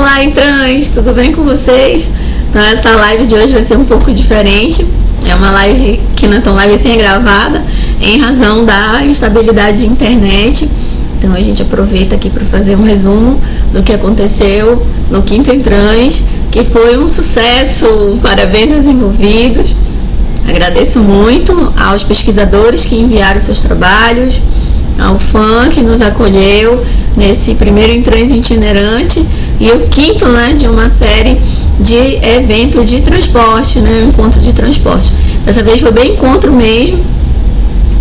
Olá, Intrans, tudo bem com vocês? Então essa live de hoje vai ser um pouco diferente. É uma live que não é tão live assim, é gravada, em razão da instabilidade de internet. Então a gente aproveita aqui para fazer um resumo do que aconteceu no Quinto Intrans, que foi um sucesso. Parabéns aos envolvidos. Agradeço muito aos pesquisadores que enviaram seus trabalhos, ao FAM que nos acolheu nesse primeiro Intrans itinerante e o quinto, de uma série de eventos de transporte, um encontro de transporte. Dessa vez foi bem encontro mesmo.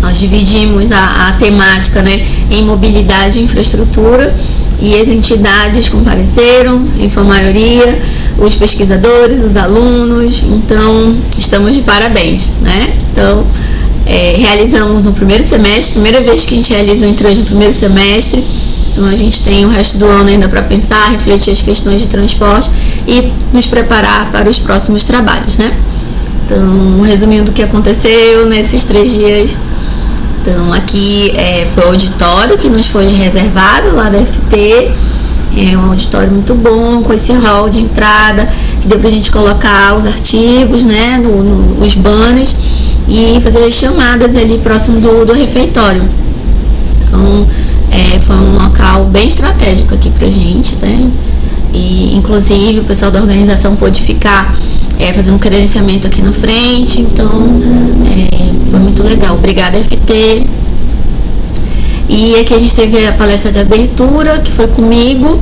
Nós dividimos a temática, em mobilidade e infraestrutura, e as entidades compareceram, em sua maioria, os pesquisadores, os alunos. Então, estamos de parabéns, Então, realizamos no primeiro semestre, primeira vez que a gente realiza o Intrans no primeiro semestre. Então, a gente tem o resto do ano ainda para pensar, refletir as questões de transporte e nos preparar para os próximos trabalhos, Então, resumindo o que aconteceu nesses 3 dias. Então, aqui foi o auditório que nos foi reservado lá da FT. É um auditório muito bom, com esse hall de entrada, que deu pra gente colocar os artigos, os banners e fazer as chamadas ali próximo do refeitório. Então, foi um local bem estratégico aqui pra gente, E, inclusive, o pessoal da organização pôde ficar fazendo credenciamento aqui na frente. Então, foi muito legal. Obrigada, FT. E aqui a gente teve a palestra de abertura, que foi comigo.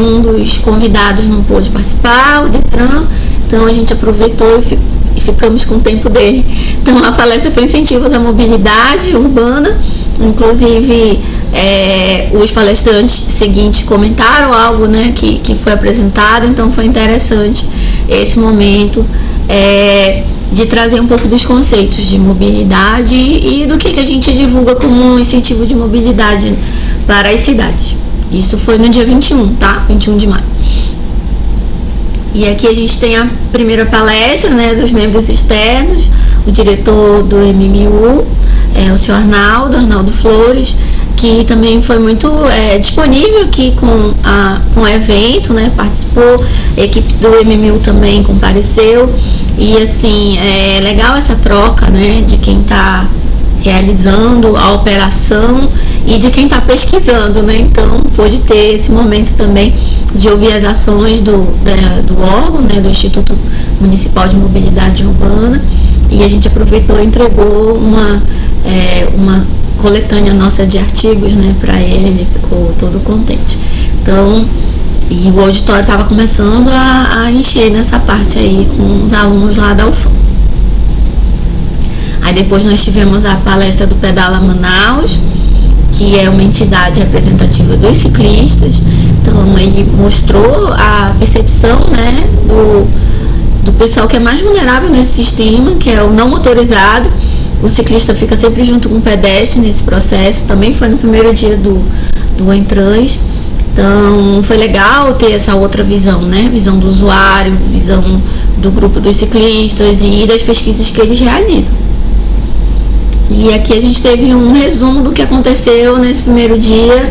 Um dos convidados não pôde participar, o Detran. Então, a gente aproveitou e ficamos com o tempo dele. Então, a palestra foi incentivos à mobilidade urbana. Inclusive, os palestrantes seguintes comentaram algo, que foi apresentado. Então, foi interessante esse momento de trazer um pouco dos conceitos de mobilidade e do que a gente divulga como um incentivo de mobilidade para as cidades. Isso foi no dia 21, 21 de maio. E aqui a gente tem a primeira palestra, dos membros externos, o diretor do MMU, o senhor Arnaldo Flores, que também foi muito disponível aqui com o evento, participou. A equipe do MMU também compareceu. E assim, é legal essa troca, de quem está realizando a operação e de quem está pesquisando, Então, pôde ter esse momento também de ouvir as ações do órgão, do Instituto Municipal de Mobilidade Urbana, e a gente aproveitou e entregou uma coletânea nossa de artigos, para ele ficou todo contente. Então, e o auditório estava começando a encher nessa parte aí com os alunos lá da UFAM. Aí depois nós tivemos a palestra do Pedala Manaus, que é uma entidade representativa dos ciclistas. Então, ele mostrou a percepção, do pessoal que é mais vulnerável nesse sistema, que é o não motorizado. O ciclista fica sempre junto com o pedestre nesse processo. Também foi no primeiro dia do Intrans. Então, foi legal ter essa outra visão, Visão do usuário, visão do grupo dos ciclistas e das pesquisas que eles realizam. E aqui a gente teve um resumo do que aconteceu nesse primeiro dia,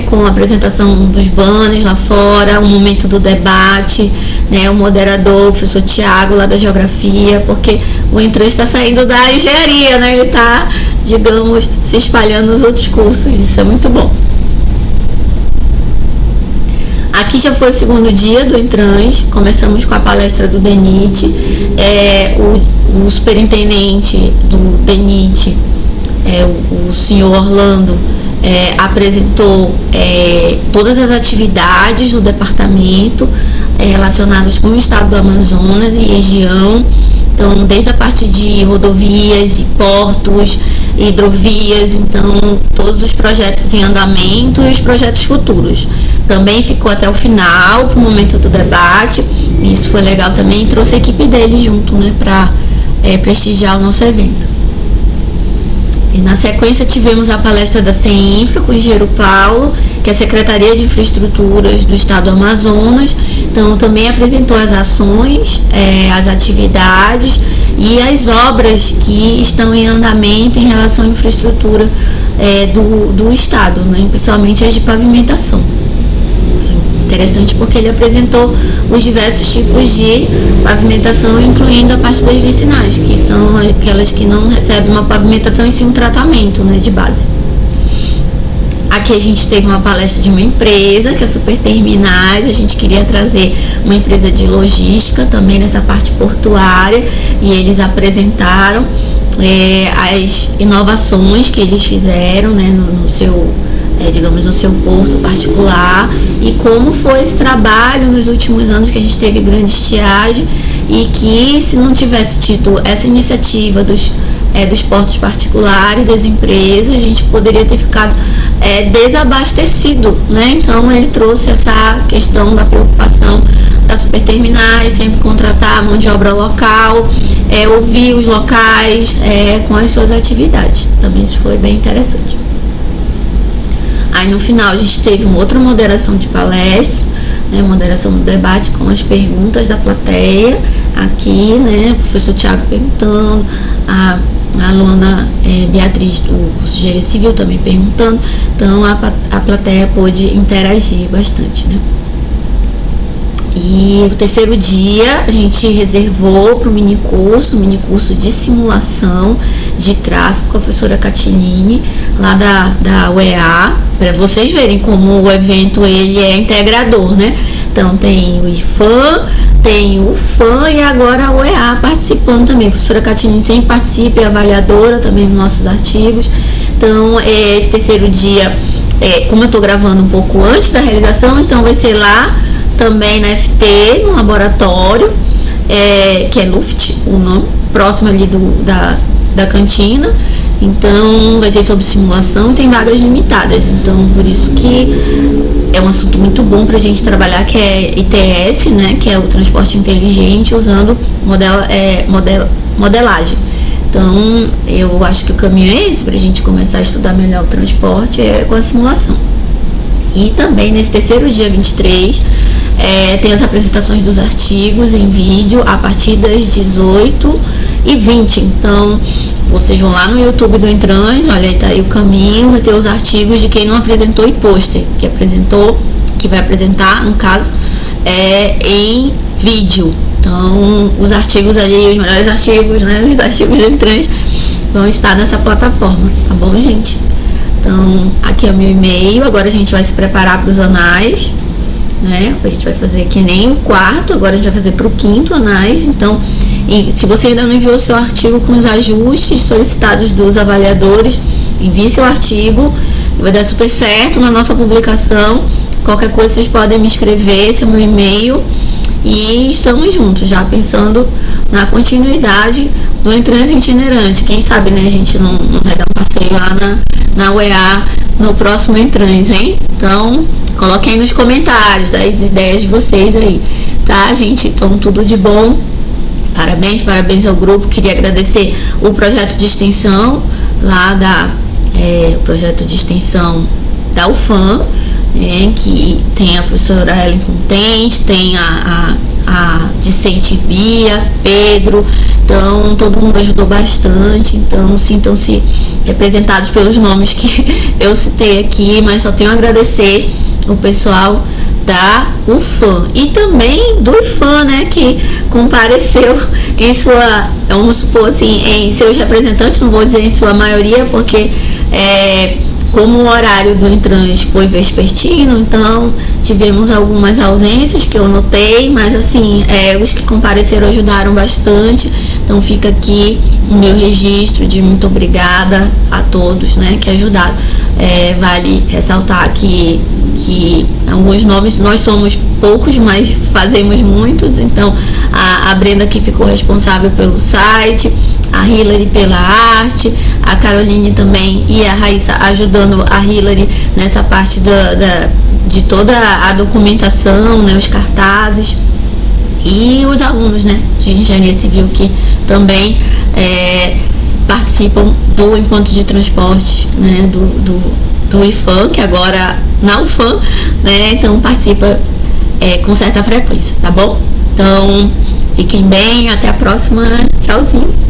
com a apresentação dos banners lá fora, o momento do debate, o moderador, o professor Tiago, lá da Geografia, porque o Intrans está saindo da engenharia, ele está, digamos, se espalhando nos outros cursos. Isso é muito bom. Aqui já foi o segundo dia do Intrans. Começamos com a palestra do DENIT. O superintendente do DENIT, o senhor Orlando, apresentou todas as atividades do departamento relacionadas com o estado do Amazonas e região. Então, desde a parte de rodovias e portos, hidrovias, então todos os projetos em andamento e os projetos futuros. Também ficou até o final, para o momento do debate. Isso foi legal também, trouxe a equipe dele junto, para prestigiar o nosso evento. E na sequência tivemos a palestra da CEINFRA com o engenheiro Paulo, que é a Secretaria de Infraestruturas do Estado do Amazonas. Então, também apresentou as ações, as atividades e as obras que estão em andamento em relação à infraestrutura do Estado, principalmente as de pavimentação. interessante porque ele apresentou os diversos tipos de pavimentação, incluindo a parte das vicinais, que são aquelas que não recebem uma pavimentação e sim um tratamento, né, de base. Aqui a gente teve uma palestra de uma empresa, que é Super Terminais. A gente queria trazer uma empresa de logística também nessa parte portuária, e eles apresentaram as inovações que eles fizeram, né, no seu, digamos, no seu porto particular, e como foi esse trabalho nos últimos anos, que a gente teve grande estiagem, e que se não tivesse tido essa iniciativa dos portos particulares, das empresas, a gente poderia ter ficado desabastecido, né? Então ele trouxe essa questão da preocupação da Super Terminais, sempre contratar mão de obra local, ouvir os locais com as suas atividades. Também isso foi bem interessante. Aí no final a gente teve uma outra moderação de palestra, né, moderação do debate com as perguntas da plateia aqui, né, o professor Tiago perguntando, a aluna Beatriz do curso de Engenharia Civil também perguntando, então a plateia pôde interagir bastante, né. E o terceiro dia a gente reservou para o mini curso de simulação de tráfego com a professora Catiline, lá da UEA, para vocês verem como o evento ele é integrador, né? Então tem o IFAM, tem o FAM e agora a UEA participando também. A professora Catiline sempre participa, é avaliadora também dos nossos artigos. Então esse terceiro dia, como eu estou gravando um pouco antes da realização, então vai ser lá também na FT, no laboratório, que é Luft, o nome, próximo ali da cantina. Então vai ser sobre simulação e tem vagas limitadas, então por isso que é um assunto muito bom para a gente trabalhar, que é ITS, né, que é o transporte inteligente, usando modelagem. Então eu acho que o caminho é esse, para a gente começar a estudar melhor o transporte, com a simulação. E também nesse terceiro dia 23 tem as apresentações dos artigos em vídeo a partir das 18h20. Então vocês vão lá no YouTube do Entrans, olha aí, tá aí o caminho, vai ter os artigos de quem não apresentou e pôster, que vai apresentar, no caso, em vídeo. Então os artigos ali, os melhores artigos, né, os artigos do Entrans vão estar nessa plataforma, tá bom, gente? Então aqui é o meu e-mail, agora a gente vai se preparar para os anais, né? A gente vai fazer que nem o quarto, agora a gente vai fazer para o quinto anais. Então, se você ainda não enviou seu artigo com os ajustes solicitados dos avaliadores, envie seu artigo, vai dar super certo na nossa publicação. Qualquer coisa vocês podem me escrever, esse é o meu e-mail, e estamos juntos, já pensando na continuidade do Entrans itinerante. Quem sabe, né, a gente não vai dar um passeio lá na UEA no próximo Entrans, hein? Então coloquem nos comentários as ideias de vocês aí, tá, gente? Então tudo de bom, parabéns ao grupo. Queria agradecer o projeto de extensão lá o projeto de extensão da UFAM, que tem a professora Ellen Contente, tem a discente Bia, Pedro, então todo mundo ajudou bastante. Então sintam-se representados pelos nomes que eu citei aqui, mas só tenho a agradecer o pessoal da UFAM e também do IFAM, né, que compareceu em sua, vamos supor assim, em seus representantes, não vou dizer em sua maioria, porque como o horário do Entrans foi vespertino, então tivemos algumas ausências que eu notei, mas assim, os que compareceram ajudaram bastante. Então fica aqui o meu registro de muito obrigada a todos, né, que ajudaram. Vale ressaltar que alguns nomes, nós somos poucos, mas fazemos muitos. Então a Brenda que ficou responsável pelo site, a Hilary pela arte, a Caroline também e a Raíssa ajudando a Hilary nessa parte de toda a documentação, né, os cartazes, e os alunos, né, de Engenharia Civil que também participam do encontro de transporte, né, do IFAM, que agora na UFAM, né, então participa com certa frequência, tá bom? Então fiquem bem, até a próxima, tchauzinho.